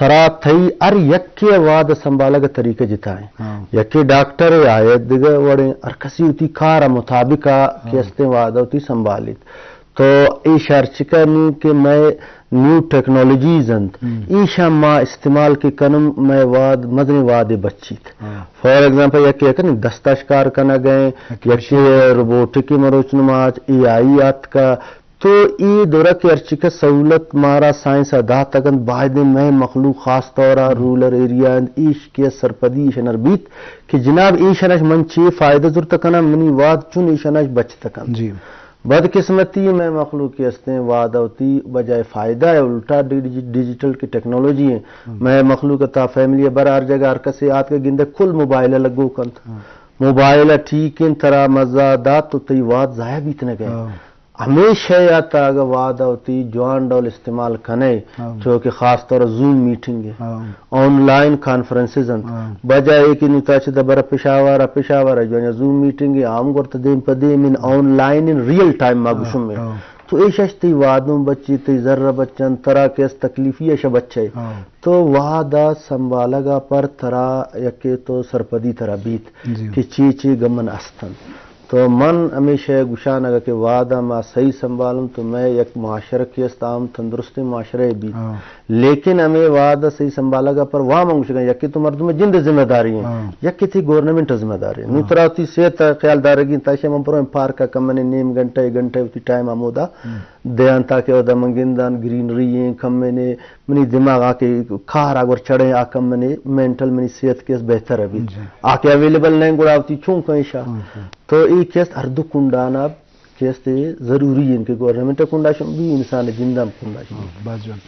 ترا تھئی ار یکے واد سنبھالگ طریقہ جتائیں یکے ڈاکٹر آیت دیگر وڑے ارکسی ہوتی کارا مطابقہ کیستے واد ہوتی سنبھالیت تو ای شرچکا نو کہ میں نیو ٹیکنالوجیز انت ایشا ما استعمال کے کنم میں واد مدنی واد بچیت فار ایگزامپل یکی یکی دستاشکار کنا گئے یکی روبوٹکی مروچ نماز ای آئی آت کا تو ای دورہ کے ارچکہ سہولت مارا سائنس ادا تکن باہد میں مخلوق خاص طورا رولر ایریا ایش کے سرپدی ایشنر بیت کہ جناب ایشنش من چی فائدہ ضرور تکنا منی واد چون ایشنش بچ تکن جی بدقسمتی میں مخلوق کی ہستے وعدہ ہوتی بجائے فائدہ ہے الٹا ڈیجیٹل کی ٹیکنالوجی ہے میں مخلوق تا فیملی برار جگہ ہر کسی آت کے گندے کل موبائل لگو کنت موبائل ٹھیک ان طرح مزہ دات تو تی وعد ضائع بیتنے گئے ہمیشہ یا تا اگر وعدہ ہوتی جوان ڈول استعمال کنے چونکہ خاص طور زوم میٹنگ ہے آن لائن کانفرنسز ہیں بجائے کہ نتاچ دبر پشاورہ جو ہے زوم میٹنگ ہے عام گورت دیم پدیم ان online in real time ماگوشم میں تو ایشش تی وعدوں بچی تی ذرہ بچن ترا کیس تکلیفی ایشہ بچے تو وعدہ سنبھالگا پر ترا یکے تو سرپدی ترا بیت کہ چی گمن استن تو من ہمیشہ گشان اگر کہ وعدہ ما صحیح سنبھالوں تو میں یک معاشرہ کی استعام تندرستی معاشرہ بھی لیکن ہمیں وعدہ صحیح سنبھالا گا پر وہاں منگوش گا یکی تو مردوں میں جند ذمہ داری ہیں یکی تھی گورنمنٹ ذمہ داری ہیں نوترا ہوتی صحت خیال دارگی تاشے من پرو پارک کا کم میں نیم گھنٹے ہوتی ٹائم آمودا دیان تاکہ ودا منگندان گرینری ہیں کم میں نے منی دماغ آکے کھار آگر چڑھیں آکم میں نے مینٹل منی صحت کیس بہتر ہے بھی آکے اویلیبل نہیں گوڑا ہوتی چون کہیں شاہ تو ایک کیس اردو کنڈانا کیستے ضروری ہے ان کے گورنمنٹ کنڈاشن بھی انسان جندہ کنڈاشن بس جان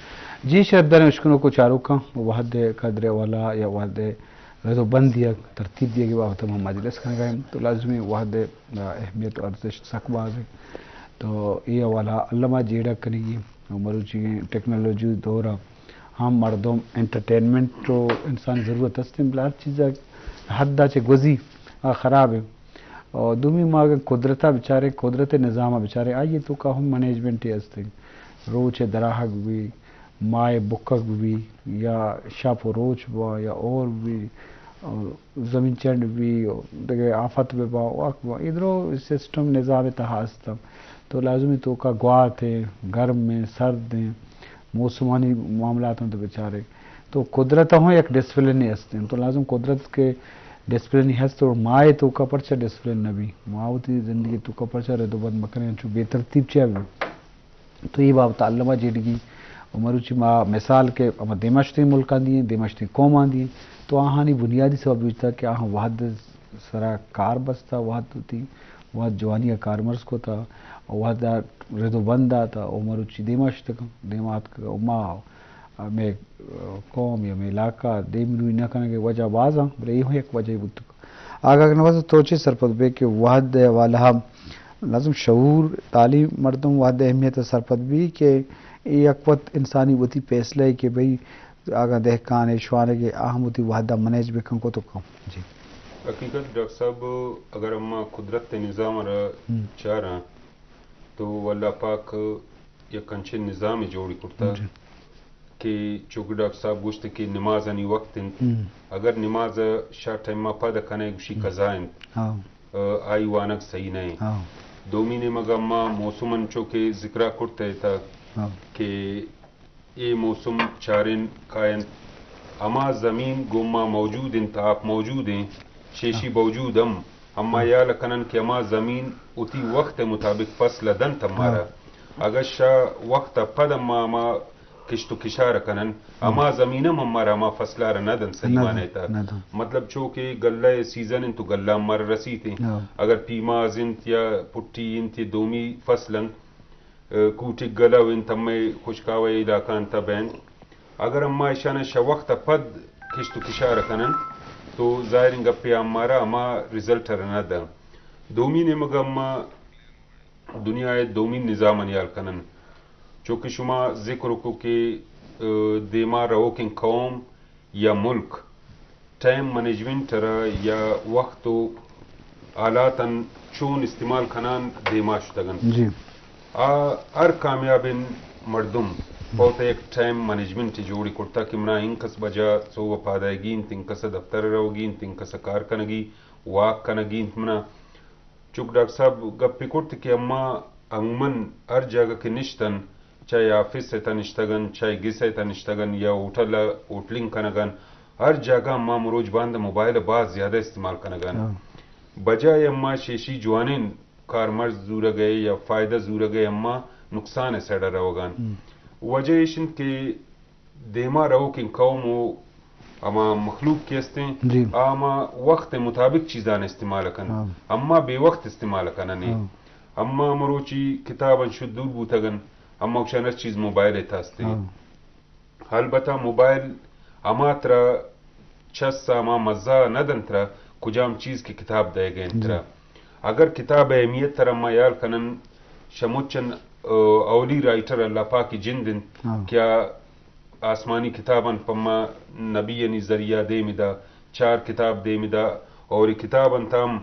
جی شردر مشکنوں کو چاروں کا وحد قدر والا یا وحد رضو بند دیا ترتیب دیا کہ وقت ہم مجلس کھانے گئے تو لازمی وحد اہمیت اور ارزش سکباز ہے تو یہ والا علامہ جیڑا کریں گی مروچی ٹیکنالوجی دورہ ہم مردم انٹرٹینمنٹ تو انسان ضرورت ہے بلا ہر چیز حد دا چے گزی خراب ہے اور دومی ماں قدرتہ بچارے قدرت نظامہ بچارے آئیے تو کا ہم مینجمنٹ ہی ہستے روچ دراہگ بھی مائے بکک بھی یا شاپ و روچ با یا اور بھی زمین چنڈ بھی دیکھے آفت بھی با ادھرو سسٹم نظام تحاستم تو لازمی تو کا گوات ہے گرم میں سرد ہیں موسمانی معاملات ہیں تو بچارے تو قدرت ہوں ایک ڈسپلن ہی ہستے ہیں تو لازم قدرت کے ڈسپلن ہی ہست اور مائے تو کا پرچہ ڈسپلن نبی معاوتی زندگی تو کا پرچہ رہ دو بند مکریں چو بے ترتیب چاہیے تو یہ بابت علامہ جیڑگی مروچی ما مثال کے اما دیمشتی ملکان دیئے دیمشتی قومان دیئے تو آہانی بنیادی سبب ہوتا کہ آہاں وحد سرا کار بستا وحد ہوتی وحد جوانی کار مرز کو تھا وحد ردو بندہ تھا مروچی دیمشت کا دیمات کا ما میں قوم یا میں علاقہ دیم روی نہ کرنے کے وجہ بازاں بلے یہ ایک وجہ بود آگاہ کرنے واسطہ توچے سرپد بے کہ وحد والا لازم شعور تعلیم مردم وحد اہمیت سرپد بھی کہ یک وقت انسانی وتی فیصلہ ہے کہ بھئی آگاہ دہکان شوانے کے اہم ہوتی وحدہ منیج بکن کو تو کم جی حقیقت ڈاکٹر صاحب اگر ہم قدرت نظام رہا چاہ رہا تو اللہ پاک یک کنچے نظام جوڑی کرتا کہ چونکہ ڈاکٹر صاحب گوشت کی نماز انی وقت اگر نماز شاہ ٹائمہ پادہ کنے گوشی قضائن آئی وانک صحیح نہیں دومی نے مگا موسمن چونکہ ذکرہ کرتے تھا کہ یہ موسم چارن کائن اما زمین گما موجود ان تاپ موجود ہیں شیشی موجود اما یا لکنن کہ اما زمین اتی وقت مطابق فصل دن تمہارا اگر شاہ وقت پد اما کشت و کشار کنن اما زمینم ہمارا اما فصلہ ندن صحیح مانے تھا مطلب چونکہ گلہ سیزن ان تو گلہ مر رسی تھے اگر پیماز انت یا پٹی انت دومی فصلن کوٹک گلو ان تمہیں خوشکاوے علاقان تا بین اگر اما اشانہ شا وقت پد کشت و کشار کنن تو ظاہر انگا پی ہمارا اما رزلٹ رندا دومی نے مگا اما دنیا دومی نظام انیال کنن چونکہ شما ذکر کو کہ دیما روکن قوم یا ملک ٹائم مینجمنٹ را یا وقت و آلاتاً چون استعمال کنان دیما شتگن جی ہر کامیاب مردم بہت ایک ٹائم مینجمنٹ جوڑی کرتا کہ منا انکس بجا سو وفادائیگی تنکس دفتر روگی تنکس کار کنگی واک کنگی منا چک ڈاکٹر صاحب گپی کرتے کہ اما عموماً ہر جگہ کے نشتن چاہے آفس سے تنشتگن چاہے گسے تنشتگن یا ہوٹلنگ کنگن ہر جگہ اما مروج باندھ موبائل بعض زیادہ استعمال کنگن بجائے اما شیشی جوانین کار مرض زور گئے یا فائدہ زور گئے اما نقصان سیڈا روگان وجہ ایشن کے دیما رہو کہ قوم اما مخلوق کیستے ہیں اما وقت مطابق چیزان استعمال کن اما بے وقت استعمال کننی اما مروچی کتابن شدور بوتگن اما اکشانر چیز موبائل تاستے البتہ موبائل اما ترا چس اما مزہ ندن ترا کجام چیز کی کتاب دے گئے ترا اگر کتاب اہمیت ترا اما یال کنن شموچن اولی رائٹر اللہ پاک کی جندن کیا آسمانی کتابن پما نبی یعنی ذریعہ دے مدا 4 کتاب دے مدا اور کتابن تام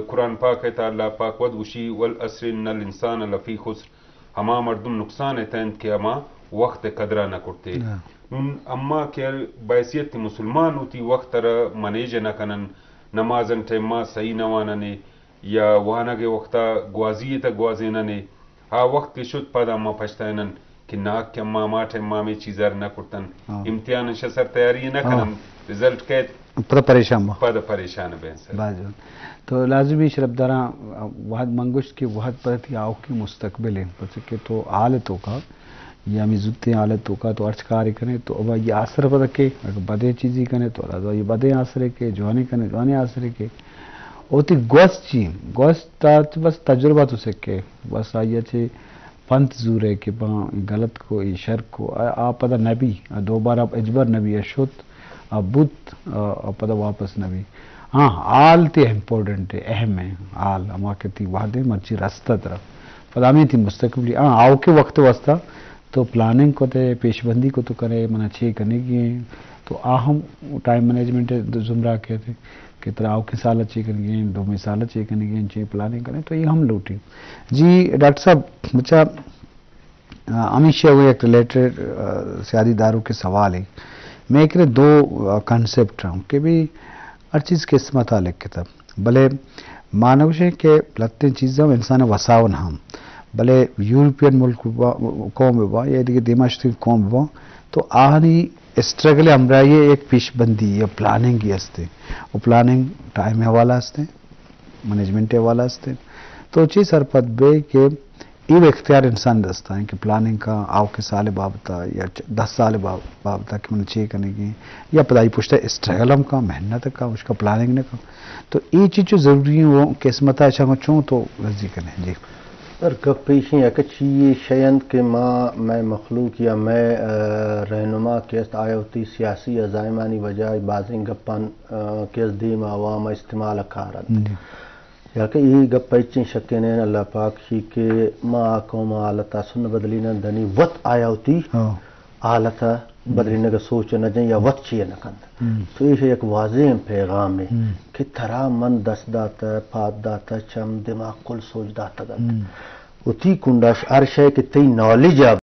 قرآن پاک ہے تا اللہ پاک ود وشی والعصر ان الانسان لفی خسر ہما مردم نقصان ہے تین کہ اما وقت قدرہ نہ کرتے اما کہ بحیثیت مسلمان ہوتی وقت ترہ منیج نہ کنن نمازن ٹیمہ صحیح نواننے یا وانا کے وقتا گوازی تا گوازیننے ہا وقت کے شد پادا اما پشتائنن کہ ناک کے اما ماٹھ اما میں چیزار نہ کرتن امتحان شسر تیاری نہ کنن رزلٹ کے پادا پریشان بین سر تو لازمی شربداراں وحد منگوش کی وحد پرتی آؤ کی مستقبل ہے پس کہ تو آلتوں کا یا میزتے آلتوں کا تو ارچ کاری کریں تو اب یہ آثر پتہ کہ اگر بدے چیزی کریں تو یہ بدے آثر کے جوانے کریں جوانے آثر کے اوتی گوست چی گوست بس تجربہ تو سکے بس آئیے چھے پنت زور ہے کہ غلط کو شر کو آپ پتہ نبی دوبارہ اجبر نبی اشت بدھ پتہ واپس نبی ہاں آل تے امپورٹنٹ ہے اہم ہے آل اما کہتی وعدے مرچی رستہ طرف پتہ ہمیں تھی مستقبلی ہاں آؤ کے وقت واسطہ تو پلاننگ کو تے پیش بندی کو تو کرے منع چھ کرنے کی ہیں تو آہم ٹائم مینجمنٹ زمرہ کہتے کہ طرح آؤ کے سال اچھی کریں گے 2 سال اچھی کریں گے چھ پلاننگ کریں تو یہ ہم لوٹیں جی ڈاکٹر صاحب بچہ ہمیشہ ہوئے ایک ریلیٹڈ سیادی داروں کے سوال ہے میں ایک 2 کنسپٹ ہوں کہ بھی ہر چیز کے اسمت آلک کتاب بلے مانوش ہے کہ لگتے چیزیں انسان وساون ہم بلے یورپین ملک قوم با یا دیکھے دیماشتی قوم با تو آہنی اسٹرگل ہمراہ ایک پیش بندی یا پلاننگ ہی ہستے وہ پلاننگ ٹائم حوالہ ہستے مینجمنٹ حوالہ ہستے تو چیز سر پد بے کہ یہ اختیار انسان دستا ہے کہ پلاننگ کا آؤ کے سال بابتا یا 10 سال بابتا کہ میں چیک کرنے کی یا پتائی پوچھتا ہے اسٹرگل ہم کا محنت کا اس کا پلاننگ نہ کا تو یہ چیز جو ضروری ہے وہ قسمت اچھا کو چوں تو رضی کریں جی سر گپ پیشیں اکچی یہ شیند کہ میں مخلوق یا میں رہنما کیست آیا ہوتی سیاسی عزائمانی بجائے بازیں گپان کیست دیم عوام استعمال کارد یا کہ یہ گپ پیچیں شکینین اللہ پاک ہی کہ ما قوم آلتا سن بدلینا دنی وط آیا ہوتی آلتا بدلینے کا سوچ نہ جائیں یا وط چیئے نہ کند تو یہ ایک واضح پیغام ہے کہ ترا من دست داتا پاد داتا چم دماغ کل سوچ داتا داتا اتی کنڈاش عرش ہے کہ تی نالج